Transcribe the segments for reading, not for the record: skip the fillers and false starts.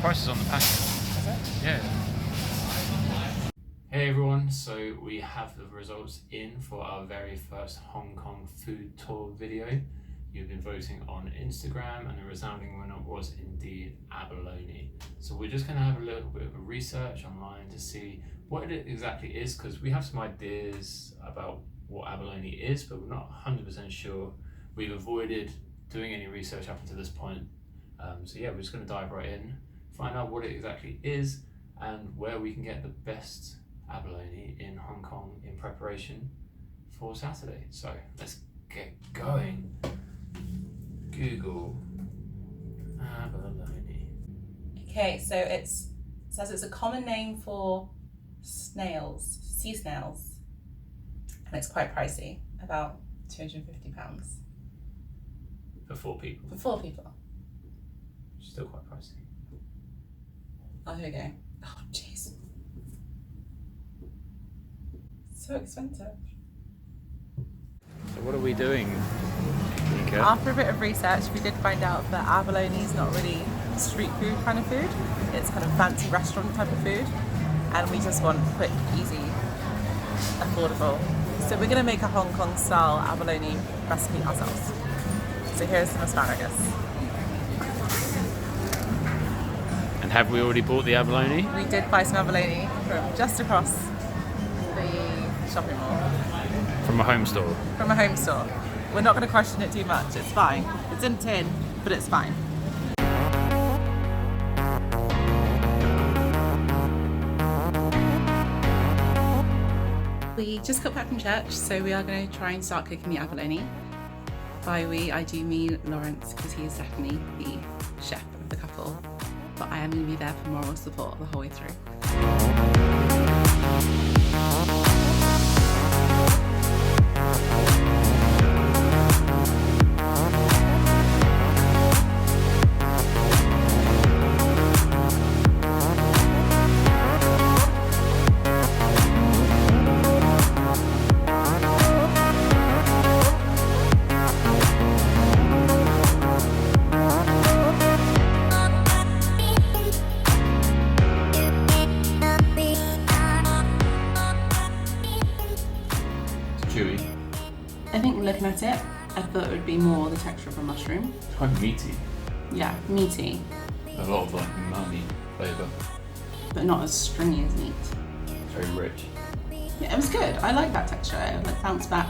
Price is on the packet. Is it? Yeah. Hey everyone, so we have the results in for our very first Hong Kong food tour video. You've been voting on Instagram and the resounding winner was indeed Abalone. So we're just going to have a little bit of a research online to see what it exactly is, because we have some ideas about what Abalone is, but we're not 100% sure. We've avoided doing any research up until this point. So yeah, we're just going to dive right in, find out what it exactly is and where we can get the best abalone in Hong Kong in preparation for Saturday. So let's get going. Google abalone. Okay, so it says it's a common name for snails, sea snails, and it's quite pricey, about £250 For 4 people. for 4 people. Still quite pricey. Oh, here we go. Oh, jeez. So expensive. So what are we doing, Nika? After a bit of research, we did find out that abalone is not really street food kind of food. It's kind of fancy restaurant type of food. And we just want quick, easy, affordable. So we're going to make a Hong Kong style abalone recipe ourselves. So here's some asparagus. And have we already bought the abalone? We did buy some abalone from just across the shopping mall. From a home store. From a home store. We're not going to question it too much, it's fine. It's in a tin, but it's fine. We just got back from church, so we are going to try and start cooking the abalone. By we, I do mean Lawrence, because he is definitely the chef of the couple. But I am going to be there for moral support the whole way through. Chewy. I think looking at it, I thought it would be more the texture of a mushroom. It's quite meaty. Yeah, meaty, A lot of like umami flavour. but not as stringy as meat. It's very rich. Yeah, it was good. I like that texture. It like bounced back.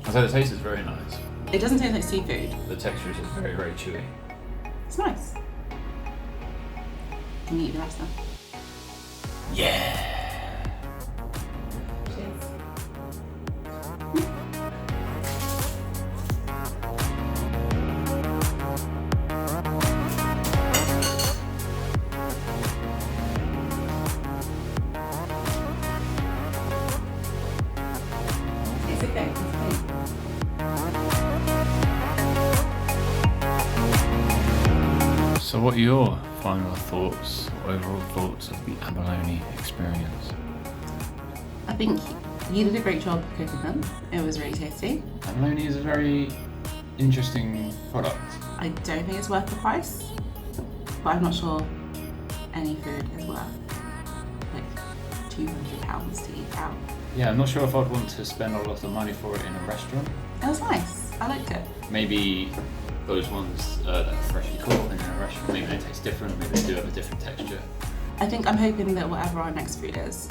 I'd say the taste is very nice. It doesn't taste like seafood. The texture is just very, very chewy. It's nice. Can you eat the rest now? Yeah! Cheers. It's okay. It's okay. So what are your final thoughts, overall thoughts of the abalone experience? I think you did a great job cooking them. It was really tasty. Abalone is a very interesting product. I don't think it's worth the price, but I'm not sure any food is worth like £200 to eat out. Yeah, I'm not sure if I'd want to spend a lot of money for it in a restaurant. It was nice. I liked it. Maybe those ones that are freshly caught in a restaurant, maybe they taste different, maybe they do have a different texture. I think I'm hoping that whatever our next food is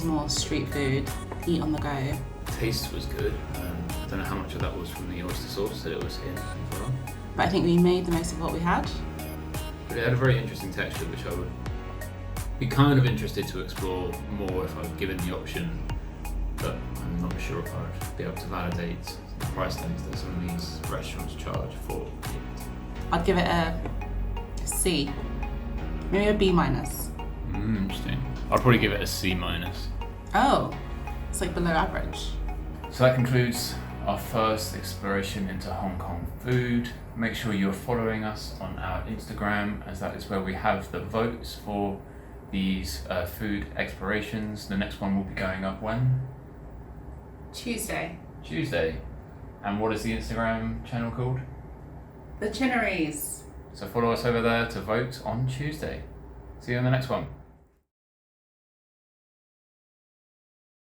more street food, eat on the go. Taste was good. I don't know how much of that was from the oyster sauce that it was in as well. But I think we made the most of what we had. But it had a very interesting texture, which I would be kind of interested to explore more if I was given the option. But I'm not sure if I'd be able to validate the price tags that some of these restaurants charge for it. I'd give it a C, maybe a B minus. Interesting. I'd probably give it a C minus. Oh, it's like below average. So that concludes our first exploration into Hong Kong food. Make sure you're following us on our Instagram, as that is where we have the votes for these food explorations. The next one will be going up when? Tuesday. Tuesday. And what is the Instagram channel called? The Chinneries. So follow us over there to vote on Tuesday. See you in the next one.